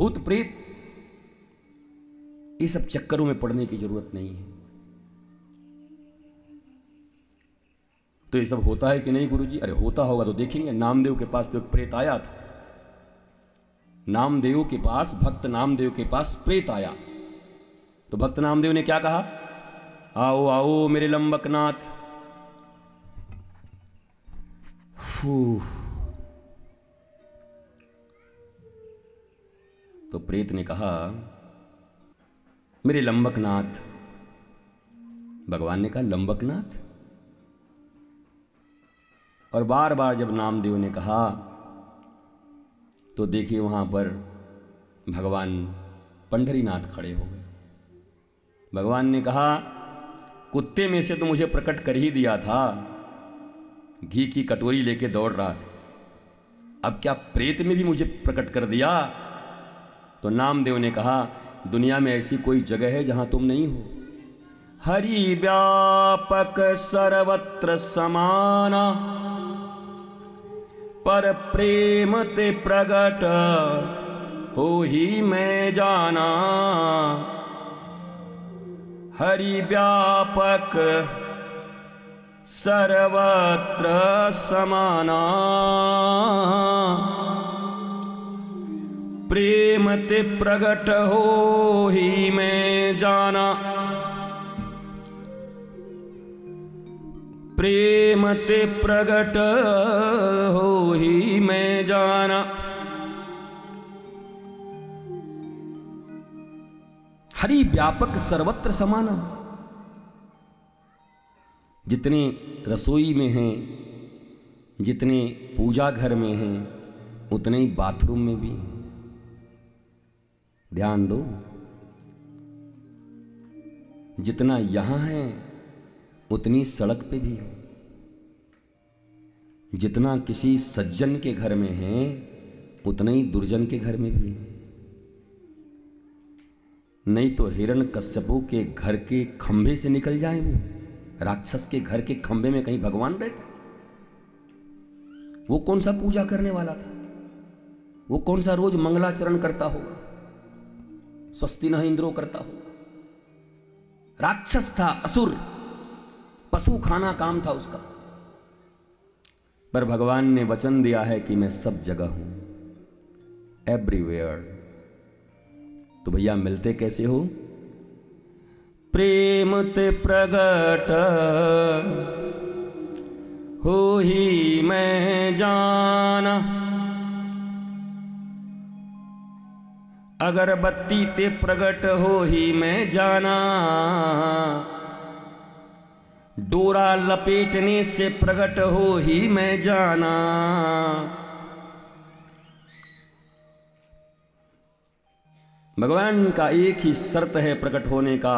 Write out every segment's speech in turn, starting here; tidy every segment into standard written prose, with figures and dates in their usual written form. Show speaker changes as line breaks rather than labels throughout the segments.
भूत प्रेत, ये सब चक्करों में पड़ने की जरूरत नहीं है। तो ये सब होता है कि नहीं गुरुजी? अरे होता होगा तो देखेंगे। नामदेव के पास तो एक प्रेत आया था। नामदेव के पास, भक्त नामदेव के पास प्रेत आया, तो भक्त नामदेव ने क्या कहा? आओ आओ मेरे लंबकनाथ। तो प्रेत ने कहा मेरे लंबकनाथ। भगवान ने कहा लंबकनाथ? और बार बार जब नामदेव ने कहा तो देखिए वहां पर भगवान पंढरीनाथ खड़े हो गए। भगवान ने कहा कुत्ते में से तो मुझे प्रकट कर ही दिया था, घी की कटोरी लेके दौड़ रहा था, अब क्या प्रेत में भी मुझे प्रकट कर दिया? तो नामदेव ने कहा दुनिया में ऐसी कोई जगह है जहां तुम नहीं हो। हरि व्यापक सर्वत्र समाना, पर प्रेम ते प्रगट हो ही मैं जाना। हरि व्यापक सर्वत्र समाना, प्रेम ते प्रगट हो ही मैं जाना। प्रेम ते प्रगट हो ही मैं जाना। हरि व्यापक सर्वत्र समाना। जितने रसोई में हैं, जितने पूजा घर में हैं, उतने ही बाथरूम में भी हैं। ध्यान दो, जितना यहां है उतनी सड़क पे भी हो। जितना किसी सज्जन के घर में है उतना ही दुर्जन के घर में भी है। नहीं तो हिरण्यकश्यपु के घर के खंभे से निकल जाए वो, राक्षस के घर के खंभे में कहीं भगवान रहता? वो कौन सा पूजा करने वाला था? वो कौन सा रोज मंगलाचरण करता होगा, स्वस्ति न इंद्रो करता होगा? राक्षस था, असुर, पशु खाना काम था उसका। पर भगवान ने वचन दिया है कि मैं सब जगह हूं, एवरीवेयर। तो भैया मिलते कैसे हो? प्रेम ते प्रगट हो ही मैं जाना। अगरबत्ती ते प्रगट हो ही मैं जाना। डोरा लपेटने से प्रगट हो ही मैं जाना। भगवान का एक ही शर्त है प्रकट होने का,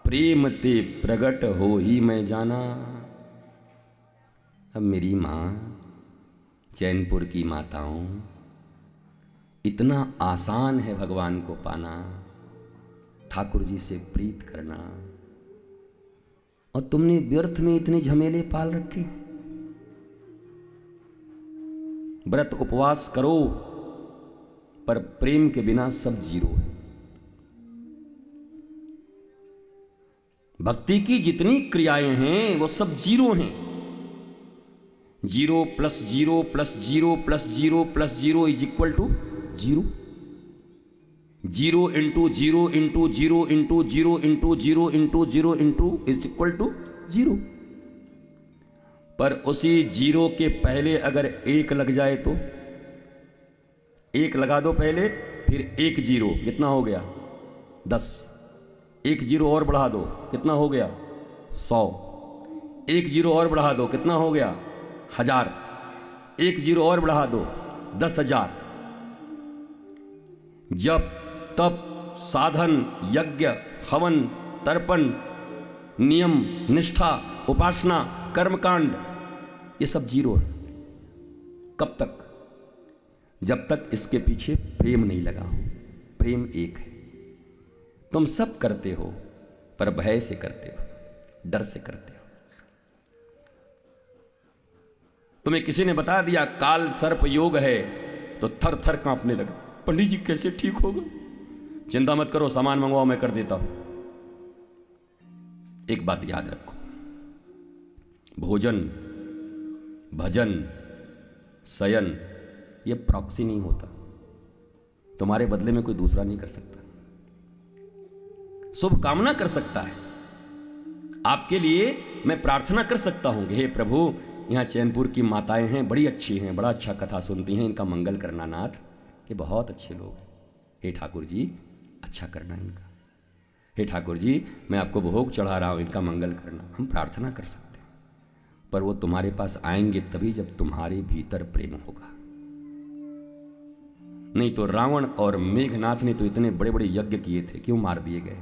प्रेम ते प्रगट हो ही मैं जाना। अब मेरी मां, चैनपुर की माताओं, इतना आसान है भगवान को पाना, ठाकुर जी से प्रीत करना, और तुमने व्यर्थ में इतने झमेले पाल रखे। व्रत उपवास करो, पर प्रेम के बिना सब जीरो है। भक्ति की जितनी क्रियाएं हैं वो सब जीरो हैं। Zero plus zero plus zero plus zero plus zero is equal to zero. Zero into zero into zero into zero into zero into zero into is equal to zero. पर उसी जीरो के पहले अगर एक लग जाए तो, एक लगा दो पहले, फिर एक जीरो, कितना हो गया? 10। एक जीरो और बढ़ा दो, कितना हो गया? 100। एक जीरो और बढ़ा दो, कितना हो गया? 1000। एक जीरो और बढ़ा दो, 10,000। जब तप, साधन, यज्ञ, हवन, तर्पण, नियम, निष्ठा, उपासना, कर्मकांड, ये सब जीरो है। कब तक? जब तक इसके पीछे प्रेम नहीं लगा हो। प्रेम एक है। तुम सब करते हो पर भय से करते हो, डर से करते हो। तुम्हें किसी ने बता दिया काल सर्प योग है तो थर थर कांपने लगा। पंडित जी कैसे ठीक होगा? चिंता मत करो, सामान मंगवाओ, मैं कर देता हूं। एक बात याद रखो, भोजन, भजन, शयन ये प्रॉक्सी नहीं होता, तुम्हारे बदले में कोई दूसरा नहीं कर सकता। शुभ कामना कर सकता है, आपके लिए मैं प्रार्थना कर सकता हूं कि हे प्रभु, यहाँ चैनपुर की माताएं हैं, बड़ी अच्छी हैं, बड़ा अच्छा कथा सुनती हैं, इनका मंगल करना नाथ, ये बहुत अच्छे लोग हैं। हे ठाकुर जी अच्छा करना इनका। हे ठाकुर जी मैं आपको भोग चढ़ा रहा हूँ, इनका मंगल करना। हम प्रार्थना कर सकते हैं, पर वो तुम्हारे पास आएंगे तभी जब तुम्हारे भीतर प्रेम होगा। नहीं तो रावण और मेघनाथ ने तो इतने बड़े बड़े यज्ञ किए थे, क्यों मार दिए गए?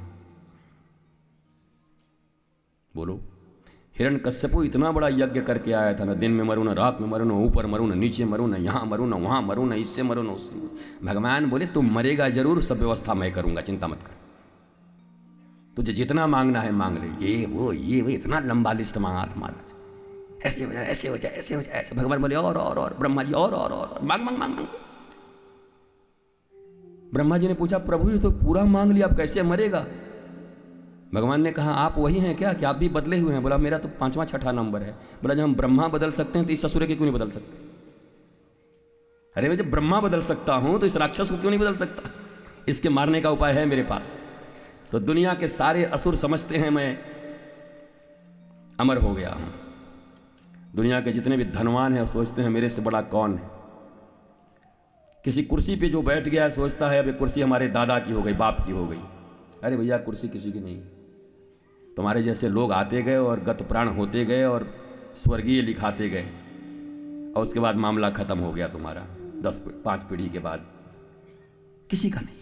बोलो। हिरण्यकश्यपु इतना बड़ा यज्ञ करके आया था, ना दिन में मरूं, ना रात में मरूं, ना ऊपर मरूं, ना नीचे मरूं, ना यहाँ मरूं, ना वहाँ मरूं, ना इससे मरूं, ना उससे। भगवान बोले तुम मरेगा जरूर, सब व्यवस्था मैं करूंगा, चिंता मत कर, तुझे जितना मांगना है मांग ले। ये वो इतना लंबा लिस्ट मांगा था महाराज, ऐसे हो जाए, ऐसे हो जाए, ऐसे हो जाए, ऐसे। भगवान बोले और ब्रह्मा जी और मांग मांग मांग मांग। ब्रह्मा जी ने पूछा प्रभु ये तो पूरा मांग लिया, अब कैसे मरेगा? भगवान ने कहा आप वही हैं क्या कि आप भी बदले हुए हैं? बोला मेरा तो 5वां 6ठा नंबर है। बोला जब हम ब्रह्मा बदल सकते हैं तो इस ससुरे के क्यों नहीं बदल सकते? अरे मैं जब ब्रह्मा बदल सकता हूं तो इस राक्षस को क्यों नहीं बदल सकता? इसके मारने का उपाय है मेरे पास। तो दुनिया के सारे असुर समझते हैं मैं अमर हो गया हूं। दुनिया के जितने भी धनवान हैं सोचते हैं मेरे से बड़ा कौन है। किसी कुर्सी पे जो बैठ गया है सोचता है अब ये कुर्सी हमारे दादा की हो गई, बाप की हो गई। अरे भैया कुर्सी किसी की नहीं, तुम्हारे जैसे लोग आते गए और गत प्राण होते गए और स्वर्गीय लिखाते गए, और उसके बाद मामला खत्म हो गया तुम्हारा। 5 पीढ़ी के बाद किसी का नहीं।